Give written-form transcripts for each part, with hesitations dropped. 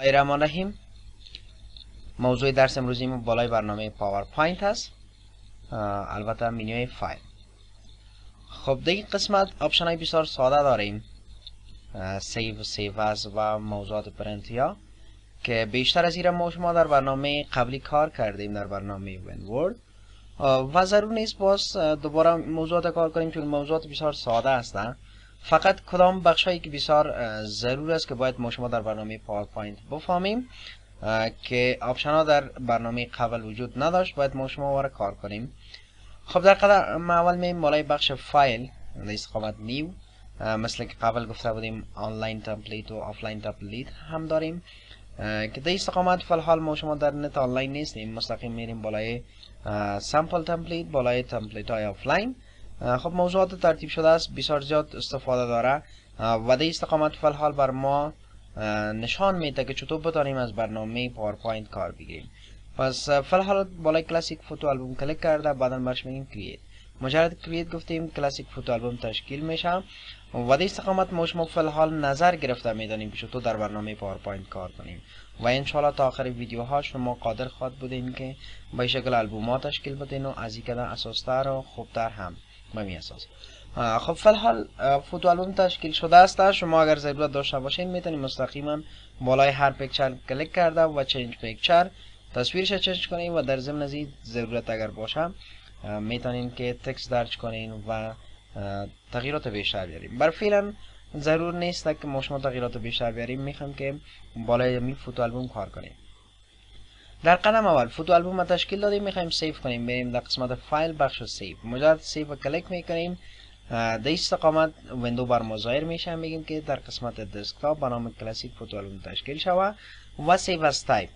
الرحمن الرحیم. موضوع درس امروزی ما بالای برنامه پاورپوینت هست. البته منوی فایل. خب در این قسمت آپشن های بسیار ساده داریم، سیو از و موضوعات پرنتیا که بیشتر از این ما شما در برنامه قبلی کار کردیم، در برنامه ویندوز، و ضرور نیست باز دوباره موضوعات کار کنیم چون موضوعات بسیار ساده هستند. فقط کدام بخش هایی که بسیار ضرور است که باید ما شما در برنامه پاورپوینت بفهمیم که آپشن ها در برنامه قبل وجود نداشت، باید ما شما وارد کار کنیم. خب در قدم اول مییم بالای بخش فایل در استقامت نیو، مثل که قبل گفته بودیم آنلاین تمپلیت و آفلاین تمپلیت هم داریم که در استقامت فعال ما شما در نت آنلاین نیستیم، مستقیم میریم بالای سامپل تمپلیت، بالای تمپلیت های آفلاین. خب موضوعات ترتیب شده است، بسیار زیاد استفاده داره و در استقامت فعال بر ما نشان میده که چطور بتونیم از برنامه پاورپوینت کار بگیریم. پس فعال بالای کلاسیک فوتو آلبوم کلیک کرده، بعدا برش میگیم کرییت. مجرد کرییت گفتیم کلاسیک فوتو آلبوم تشکیل میشه و در استقامت ما شما فعال نظر گرفته میدانیم که چطور در برنامه پاورپوینت کار کنیم و انشالله تا آخر ویدیوها شما قادر خواهد بودین که به شکل آلبوم ها تشکیل بدین و از این کدام اساستر و خوبتر هم به می اساس. خب فعال فوتو آلبوم تشکیل شده است. شما اگر ضرورت داشته باشین میتونید مستقیما بالای هر پیکچر کلیک کرده و چنج پیکچر تصویرش چنج کنین و در ضمن از ضرورت اگر باشه میتونین که تکست درج کنین و تغییرات بیشتر بیاریم. بر فعلا ضرور نیست که ما شما تغییرات بیشتر بیاریم، میخوایم که بالای می فوتو آلبوم کار کنیم. در قدم اول فوتو آلبوم ما تشکیل دادیم، میخوایم سیو کنیم. بریم در قسمت فایل بخش سیو، مجرد سیو کلیک میکنیم. در استقامت ویندو بر ما ظاهر میشه، میگیم که در قسمت دسکتاپ به نام کلاسیک فوتو آلبوم تشکیل شود و سیو از تایپ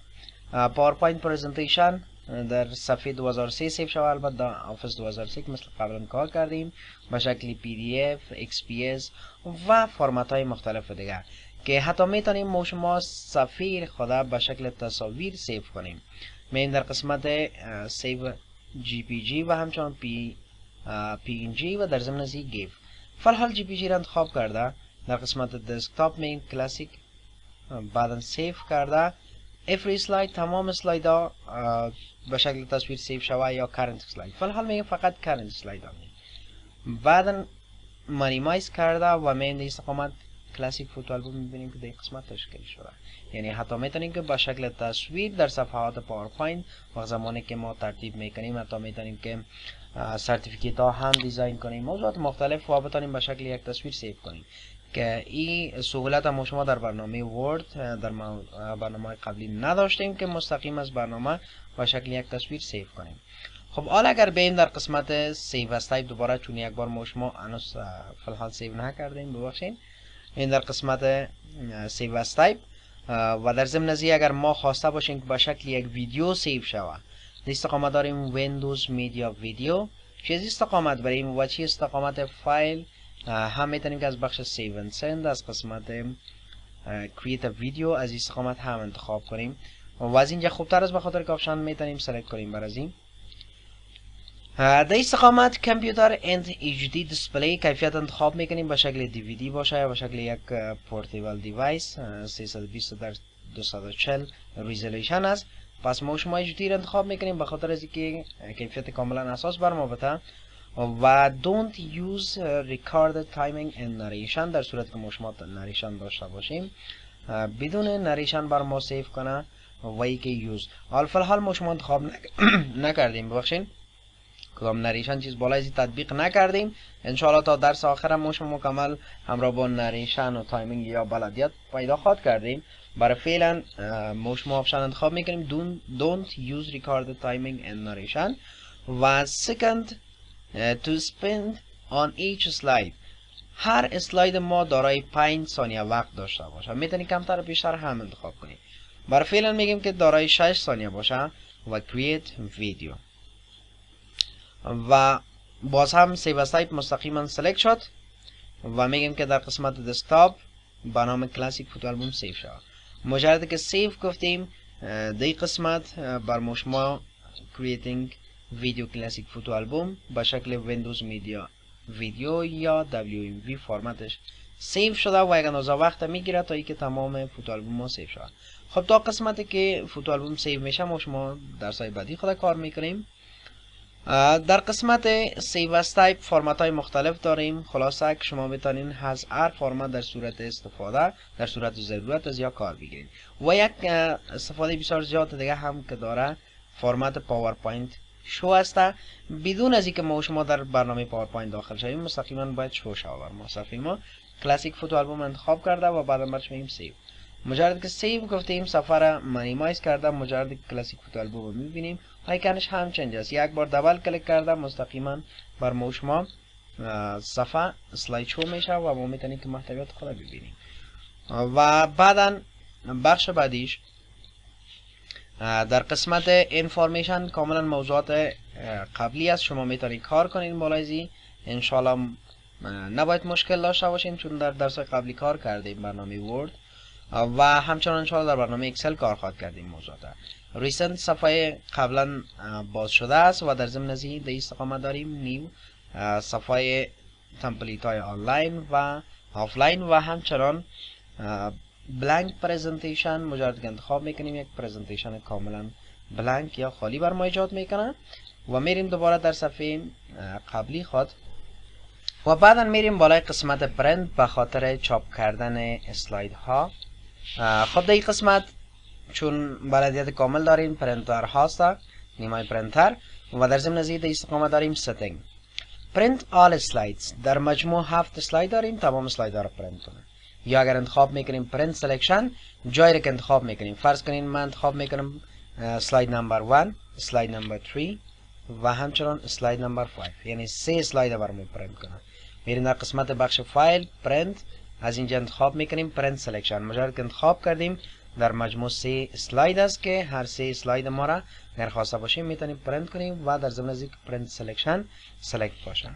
پاورپوینت پرزنتیشن در صفحه 2003 سیو شود. البته در آفیس 2003 مثل قبلا کار کردیم به شکل PDF، XPS و فرمت های مختلف دیگر که حتی میتونیم ما شما صفحه خود به شکل تصاویر سیو کنیم. میریم در قسمت سیو JPG و همچنان PNG و در ضمن از گیف. فعال JPG را انتخاب کرده، در قسمت دسکتاپ میریم کلاسیک، بعدا سیو کرده every slide، تمام اسلاید ها به شکل تصویر سیو شود یا current slide. فعال میگیم فقط current slide ها. بعدا مینیمایز کرده و میریم در استقامت کلاسیک فوتو آلبوم میبینیم که در قسمت تشکیل شده. یعنی حتی میتونیم که به شکل تصویر در صفحات پاورپوینت وقت زمانی که ما ترتیب میکنیم، حتی میتونیم که سرتیفیکیت ها هم دیزاین کنیم، موضوعات مختلف و بتونیم به شکل یک تصویر سیو کنیم که این سهولت ما شما در برنامه ورد در برنامه قبلی نداشتیم که مستقیم از برنامه به شکل یک تصویر سیو کنیم. خب حالا اگر بریم در قسمت سیو از تایپ دوباره، چون یک بار ما شما هنوز فعال سیو نکردیم ببخشید، این در قسمت سیو از تایپ و در ضمن از اگر ما خواسته باشیم که به شکل یک ویدیو سیو شود، در استقامت داریم ویندوز میدیا ویدیو، چه استقامت بریم و چه استقامت فایل هم میتونیم که از بخش سیو اند سند از قسمت کرییت ویدیو از استقامت هم انتخاب کنیم و از اینجا خوبتر است به خاطر که آپشن میتونیم سلکت کنیم. بر از این در استقامت کامپیوتر اند HD دیسپلی کیفیت انتخاب میکنیم، به شکل DVD باشه یا به شکل یک پورتیبل دیوایس 320 در 240 ریزولوشن است. پس ما شما HD را انتخاب میکنیم به خاطر از اینکه کیفیت کاملا اساس بر ما بده و don't use recorded timing and narration، در صورت که ما شما نریشن داشته باشیم بدون نریشن بر ما سیو کنه و ای که یوز فعال ما شما انتخاب نکردیم، ببخشید کدام نریشن چیز بالای از تطبیق نکردیم. انشاءالله تا درس آخر ما شما مکمل همراه با نریشن و تایمینگ یا بلدیت پیدا خواهد کردیم. برای فعلا ما شما آپشن انتخاب میکنیم don't use recorded timing and narration و second to spend on each slide. هر اسلاید ما دارای 5 ثانیه وقت داشته باشه، میتونید کمتر بیشتر هم انتخاب کنید. برای فعلا میگیم که دارای 6 ثانیه باشه و create video و باز هم سیو از تایپ مستقیما سلکت شد و میگیم که در قسمت دسکتاپ به نام کلاسیک فوتو آلبوم سیو شد. مجرد که سیو گفتیم در قسمت بر ما شما creating ویدیو کلاسیک فوتو آلبوم به شکل ویندوز میدیا ویدیو یا WMV فرمتش سیو شده و یک اندازه وقت میگیره تا اینکه تمام فوتو آلبوم ما سیو شده. خب تا قسمتی که فوتو آلبوم سیو میشه ما شما درسای بعدی خود کار میکنیم. در قسمت سیو از تایپ فرمت های مختلف داریم. خلاصه که شما میتونین از هر فرمت در صورت استفاده در صورت ضرورت از یا کار بگیرید. و یک استفاده بسیار زیاد دیگه هم که داره فرمت پاورپوینت شو است. بدون از اینکه ما شما در برنامه پاورپوینت داخل شویم مستقیما باید شو شود بر ما. صفحه ما کلاسیک فوتو آلبوم انتخاب کرده و بعد برش میگیم سیو. مجرد که سیو گفتیم صفحه را مینیمایز کرده، مجرد که کلاسیک فوتو آلبوم رو میبینیم. آیکنش هم چنج است. یک بار دبل کلیک کرده مستقیما بر ما شما صفحه اسلاید شو میشه و ما میتونیم که محتویات خود ببینیم. و بعدا بخش بعدیش در قسمت انفورمیشن کاملا موضوعات قبلی است. شما میتونید کار کنید بالایزی. انشالله نباید مشکل داشته باشین چون در درس قبلی کار کردیم برنامه ورد و همچنان انشالله در برنامه اکسل کار خواهد کردیم موضوعات. ریسنت صفحه قبلا باز شده است و در ضمن ازی در استقامت داریم نیو صفحه تمپلیت های آنلاین و آفلاین و همچنان بلانک پریزنتیشن. مجرد که انتخاب میکنیم یک پریزنتیشن کاملا بلانک یا خالی بر ما ایجاد میکنه و میریم دوباره در صفحه قبلی خود و بعدا میریم بالای قسمت پرنت به خاطر چاپ کردن اسلاید ها. خب در این قسمت چون بلدیت کامل داریم پرنتر هاست نیمای پرنتر و در ضمن ازید استقامت داریم ستینگ پرنت آل سلایدز. در مجموع 7 اسلاید داریم، تمام اسلاید ها را پرنت کنیم. یا اگر انتخاب میکنیم پرنت سلکشن جایی را که انتخاب میکنیم، فرض کنین من انتخاب میکنم اسلاید نمبر 1 اسلاید نمبر 3 و همچنان اسلاید نمبر 5 یعنی 3 اسلاید برام پرنت کنم. میریم در قسمت بخش فایل پرنت، از اینجا انتخاب میکنیم پرنت سلکشن. مجرد که انتخاب کردیم در مجموع 3 اسلاید است که هر 3 اسلاید ما را اگر خواسته باشیم میتونیم پرنت کنیم و در ضمن از اینکه پرنت سلکشن سلکت باشه.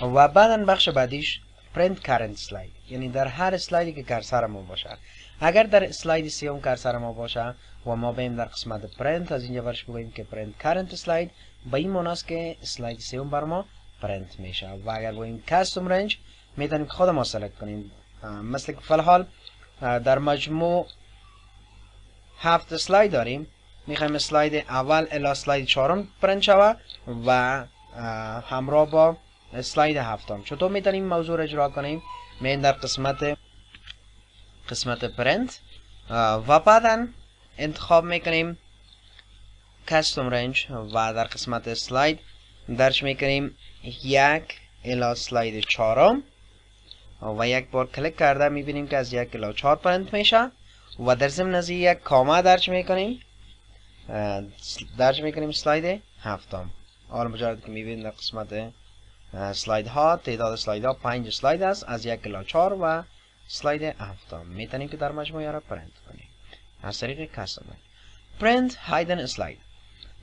و بعدا بخش بعدیش پرنت کرنت اسلاید یعنی در هر اسلایدی که کرسر ما باشه. اگر در اسلاید سیوم کرسر ما باشه و ما بریم در قسمت پرنت از اینجا برش بگوییم که پرنت کرنت اسلاید به این معنی است که اسلاید سیوم بر ما پرنت میشه. و اگر بگوییم کاستوم رنج میتونیم خود ما سلکت کنیم. مثل که فلحال در مجموع 7 اسلاید داریم، میخوایم اسلاید اول الی اسلاید 4 پرنت شوه و همراه با اسلاید 7. چطور میتونیم موضوع را اجرا کنیم؟ میریم در قسمت پرنت و بعدا انتخاب میکنیم کاستوم رنج و در قسمت اسلاید درش میکنیم 1 الی اسلاید 4 و یک بار کلیک کرده میبینیم که از 1 الی 4 پرنت میشه و در ضمن از یک کاما درج میکنیم اسلاید 7. حالا مجرد که میبینید در قسمت اسلاید ها تعداد اسلاید ها 5 اسلاید است از 1 الی 4 و اسلاید 7 میتونیم که در مجموعه را پرنت کنیم از طریق کاستوم پرنت هایدن اسلاید.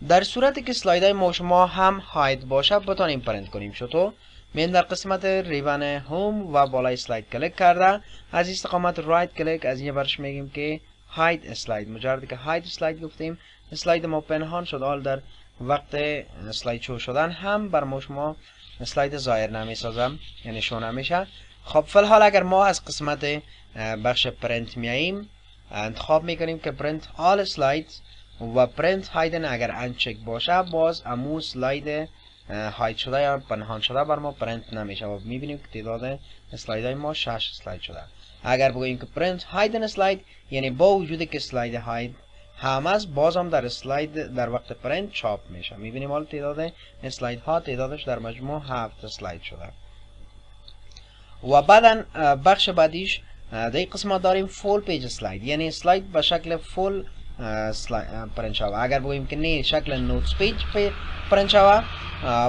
در صورتی که اسلاید های ما شما هم هاید باشه بتونیم پرنت کنیم. چطور؟ من در قسمت ریبن هوم و بالای اسلاید کلیک کرده از استقامت رایت کلیک از اینجا برش میگیم که هاید اسلاید. مجرد که هاید اسلاید گفتیم اسلاید ما پنهان شد. حال در وقت اسلاید شو شدن هم بر ما شما اسلاید ظاهر نمیسازم یعنی شو نمیشه. خب فلحال اگر ما از قسمت بخش پرنت میاییم انتخاب میکنیم که پرنت آل اسلاید و پرنت هایدن اگر انچک باشه باز امو اسلاید هاید شده یا پنهان شده بر ما پرنت نمیشه و میبینیم که تعداد اسلاید های ما 6 اسلاید شده. اگر بگوییم که پرنت هایدن اسلاید یعنی با وجودی که اسلاید هاید هم از باز هم در اسلاید در وقت پرنت چاپ میشه. میبینیم حال تعداد اسلاید ها تعدادش در مجموع 7 اسلاید شده. و بعدا بخش بعدیش در این قسمت داریم فول پیج اسلاید یعنی اسلاید به شکل فول پرنت شوه. اگر بگوییم که نه شکل نوتس پیج پرنت شوه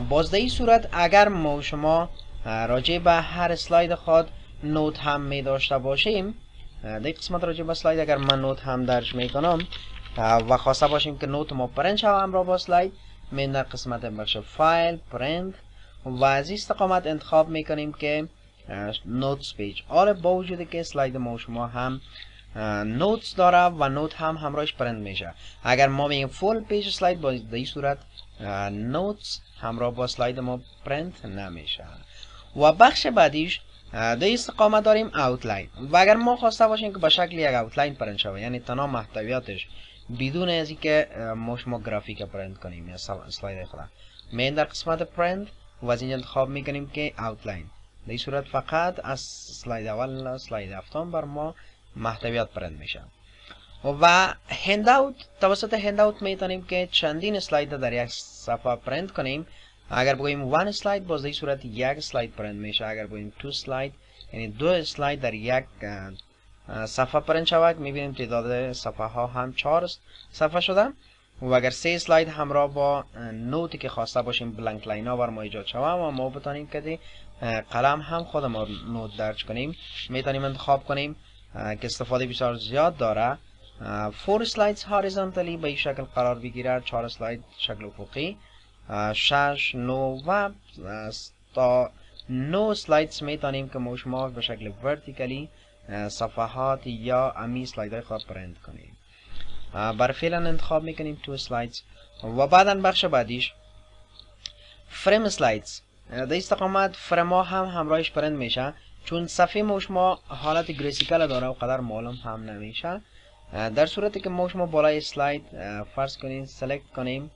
باز در این صورت اگر ما شما راجع به هر اسلاید خود نوت هم می داشته باشیم در این قسمت راجع به اسلاید اگر من نوت هم درج میکنم و خواسته باشیم که نوت ما پرنت شوه همراه با اسلاید من در قسمت بخش فایل پرنت و از این استقامت انتخاب میکنیم که نوتس پیج. حالا با وجودی که اسلاید ما شما هم نوتس داره و نوت هم همراهش پرنت میشه. اگر ما میگیم فول پیج اسلاید با در این صورت نوتس همراه با اسلاید ما پرنت نمیشه. و بخش بعدیش در استقامت داریم اوتلاین و اگر ما خواسته باشیم که به شکل یک اوتلاین پرنت شود، یعنی تمام محتویاتش بدون از اینکه ما شما گرافیک پرنت کنیم یا اسلاید خدا، ما در قسمت پرنت و از اینجا انتخاب میکنیم که اوتلاین. در این صورت فقط از اسلاید اول تا اسلاید هفتم بر ما محتویات پرنت میشه. و هنداوت، توسط هنداوت میتونیم که چندین اسلاید در یک صفحه پرنت کنیم. اگر بگوییم 1 اسلاید، باز در این صورت یک اسلاید پرنت میشه. اگر بگوییم 2 اسلاید، یعنی 2 اسلاید در یک صفحه پرنت شود. میبینیم تعداد صفحه ها هم 4 صفحه شده. و اگر 3 اسلاید همراه با نوتی که خواسته باشیم بلانک لاین ها بر ما ایجاد شود و ما بتانیم که قلم هم خود ما نوت درج کنیم، میتونیم انتخاب کنیم که استفاده بسیار زیاد داره. 4 slides horizontally به این شکل قرار بگیرد، 4 اسلاید شکل افقی، 6 9 و تا 9 اسلایدز میتونیم که ما شما به شکل ورتیکلی صفحات یا امی اسلاید های خود پرنت کنیم. بر فعلا انتخاب میکنیم 2 اسلایدز و بعدا بخش بعدیش فریم اسلایدز. در استقامت فریم ها هم همراهش پرنت میشه، چون صفحه ما شما حالت گریسیکل داره و قدر معلوم هم نمیشه. در صورتی که ما شما بالای اسلاید فرض کنیم سلکت کنیم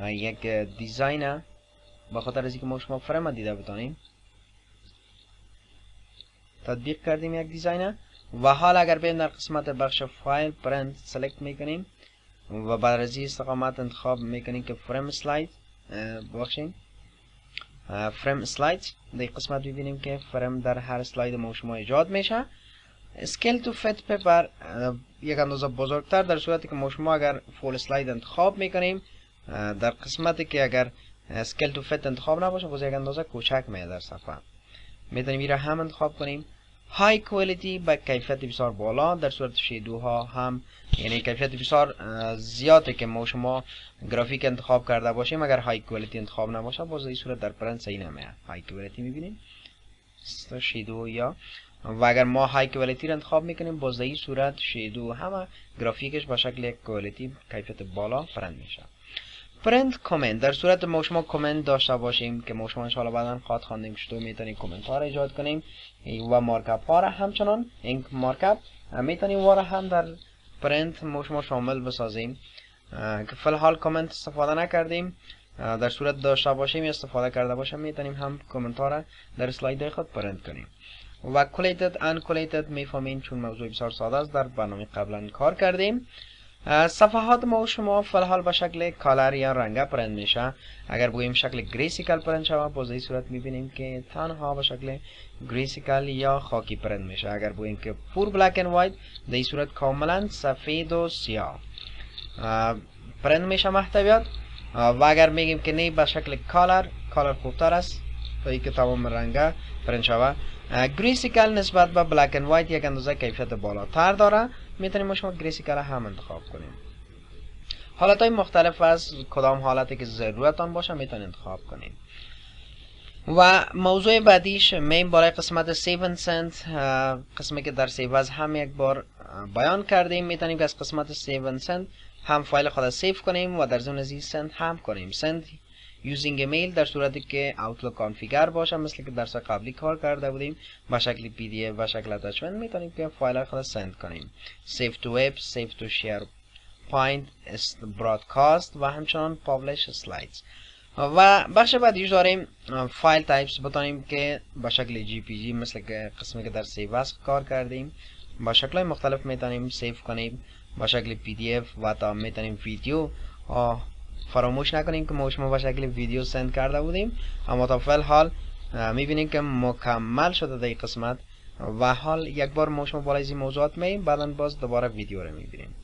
یک دیزاین، با خاطر از اینکه ما شما فریم دیده بتانیم تطبیق کردیم یک دیزاین. و حال اگر بریم در قسمت بخش فایل پرنت سلکت میکنیم و بعد از این استقامت انتخاب میکنیم که فریم اسلاید، ببخشید فریم اسلاید. در قسمت ببینیم که فریم در هر اسلاید ما شما ایجاد میشه. اسکیل تو فت پیپر یک اندازه بزرگتر، در صورتی که ما شما اگر فول اسلاید انتخاب میکنیم، در قسمتی که اگر اسکیل تو فت انتخاب نباشه باز یک اندازه کوچک میاد در صفحه، میتونیم این را هم انتخاب کنیم. های کوالیتی با کیفیت بسیار بالا، در صورت شیدو ها هم یعنی کیفیت بسیار زیاده که ما شما گرافیک انتخاب کرده باشیم. اگر های کوالیتی انتخاب نباشه باز این صورت در پرنت صحیح نمیاد. های کوالیتی میبینیم شیدو یا، و اگر ما های کوالیتی رو انتخاب میکنیم باز در این صورت شیدو همه گرافیکش با شکل کوالیتی کیفیت بالا پرنت میشه. پرنت کامنت، در صورت ما شما کامنت داشته باشیم که ما شما انشاءالله بعدا خواهد خواندیم چطور میتونیم کامنت ها را ایجاد کنیم و مارکاپ ها را همچنان این مارکاپ میتونیم واره هم در پرنت ما شما شامل بسازیم که فی الحال کامنت استفاده نکردیم. در صورت داشته باشیم یا استفاده کرده باشیم میتونیم هم کامنت ها را در اسلاید خود پرنت کنیم. و کلیتد ان کلیتد میفهمیم چون موضوع بسیار ساده است، در برنامه قبلا کار کردیم. صفحات ما و شما فی الحال به شکل کالر یا رنگه پرنت میشه. اگر بگوییم شکل گریسیکل پرنت شود باز این صورت میبینیم که تنها به شکل گریسیکل یا خاکی پرنت میشه. اگر بگوییم که پور بلک اند وایت در این صورت کاملا سفید و سیاه پرنت میشه محتویات. و اگر میگیم که نه به شکل کالر خوبتر است تا اینکه تمام رنگه پرنت شود. گریسیکل نسبت به بلک اند وایت یک اندازه کیفیت بالاتر داره، میتونیم شما گریسیکل هم انتخاب کنیم. حالت های مختلف از کدام حالتی که ضرورتان باشه میتونید انتخاب کنیم. و موضوع بعدیش میم برای قسمت سیو اند سند، قسمی که در سیو از هم یک بار بیان کردیم. میتونیم که از قسمت سیو اند سند هم فایل خود سیو کنیم و در ضمن از این سند هم کنیم. سند یوزینگ ایمیل در صورتی که اوتلوک کانفیگر باشه، مثل که درس قبلی کار کرده بودیم با شکل پی دی اف و شکل اتچمنت میتونیم که فایل خود سند کنیم. سیو تو وب، سیو تو شیر پوینت، برادکاست و همچنان پابلش اسلایدز. و بخش بعدی داریم فایل تایپس، بتونیم که با شکل جی پی جی مثل که قسمی که در سیو اس کار کردیم با شکل مختلف میتونیم سیو کنیم، با شکل پی دی اف و تا میتونیم ویدیو. فراموش نکنیم که ما شما با شکل ویدیو سند کرده بودیم، اما تا فعل حال میبینیم که مکمل شده در این قسمت و حال یک بار ما شما بالای این موضوعات مییم بعدا باز دوباره ویدیو رو میبینیم.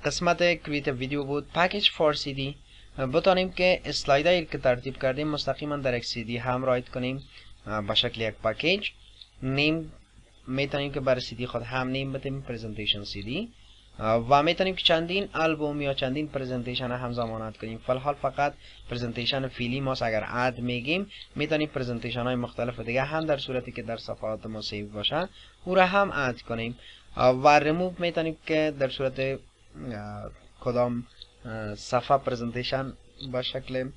قسمت کریت ویدیو بود. پکیج فور سی دی، بتانیم که اسلایدایی که ترتیب کردیم مستقیما در یک سی دی هم رایت کنیم با شکل یک پکیج. نیم میتونیم که برای سی دی خود هم نیم بدیم پرزنتیشن سی دی و میتونیم که چندین آلبوم یا چندین پرزنتیشن هم ضمانت کنیم. فی الحال فقط پرزنتیشن فعلی ماست. اگر اد میگیم میتونیم پرزنتیشن های مختلف دیگه هم در صورتی که در صفحات ما سیو باشه او را هم اد کنیم. و ریموو میتونیم که در صورت کدام صفحه پرزنتیشن با شکل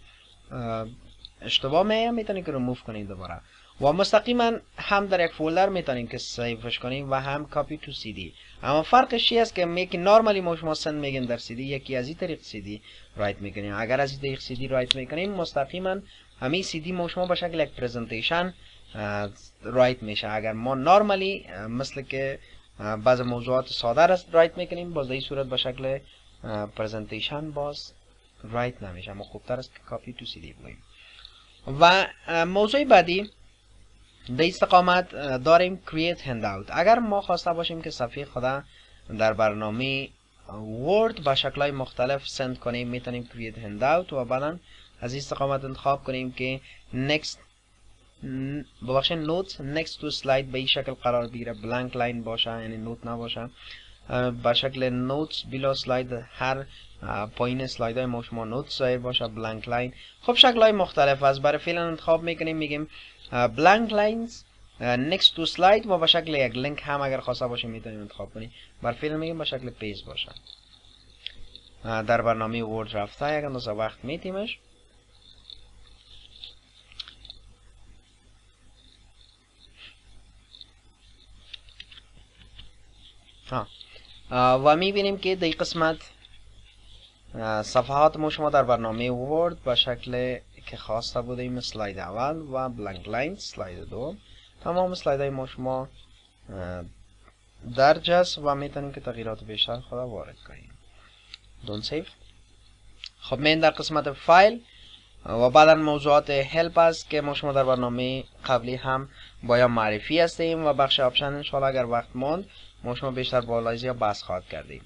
اشتباه میتونیم که ریموو کنیم دوباره. و مستقیما هم در یک فولدر میتونیم که سیوش کنیم و هم کاپی تو سی دی. اما فرقش چی است که نورمالی ما شما سند میگیم در سی دی، یکی از این طریق سی دی رایت میکنیم. اگر از این طریق سی دی رایت میکنیم مستقیما همین سی دی ما شما به شکل یک پرزنتیشن رایت میشه. اگر ما نورمالی مثل که بعض موضوعات ساده را رایت میکنیم، باز در این صورت به شکل پرزنتیشن باز رایت نمیشه. اما خوبتر است که کاپی تو سی دی بگوییم. و موضوع بعدی در استقامت داریم create handout. اگر ما خواسته باشیم که صفحه خدا در برنامه ورد با شکل‌های مختلف سند کنیم، میتونیم create handout و بعدا از این استقامت انتخاب کنیم که next نوت next to slide به این شکل قرار بگیره، blank line باشه، یعنی نوت نباشه. با شکل نوت بیلو سلاید، هر پایین سلاید های ما شما نوت ظاهر باشه، بلانک لاین. خب شکل های مختلف از برای فعلا انتخاب میکنیم، میگیم بلانک لاینز next to slide و با شکل یک لینک هم اگر خواسته باشیم میتونیم انتخاب کنیم. برای فعلا میگیم با شکل پیج باشه. در برنامه ورد رفته یک اندازه وقت میتیمش. و میبینیم که در قسمت صفحات ما شما در برنامه ورد با شکل که خواسته بودیم، اسلاید اول و بلانک لاین، اسلاید دو، تمام اسلاید های ما شما درج است و میتونیم که تغییرات بیشتر خود وارد کنیم. دون سیو. خب من در قسمت فایل و بعدا موضوعات هلپ است که ما شما در برنامه قبلی هم باید معرفی هستیم و بخش آپشن انشاءالله اگر وقت ماند ما شما بیشتر بالایزی یا بحث خواهد کردیم.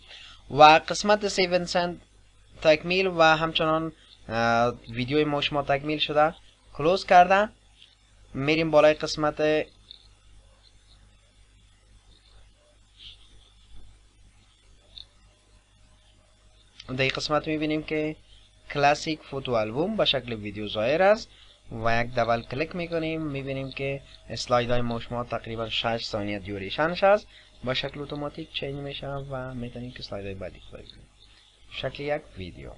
و قسمت سیو اند سند تکمیل و همچنان ویدیوی ما شما تکمیل شده، کلوز کرده. میریم بالای قسمت در قسمت میبینیم که کلاسیک فوتو آلبوم با شکل ویدیو ظاهر است و یک دبل کلیک میکنیم، میبینیم که اسلاید های ما شما تقریبا 6 ثانیه دیوریشنش است، با شکل اتوماتیک چینج میشه و میتونیم که اسلاید های بعدی ببینیم شکل یک ویدیو.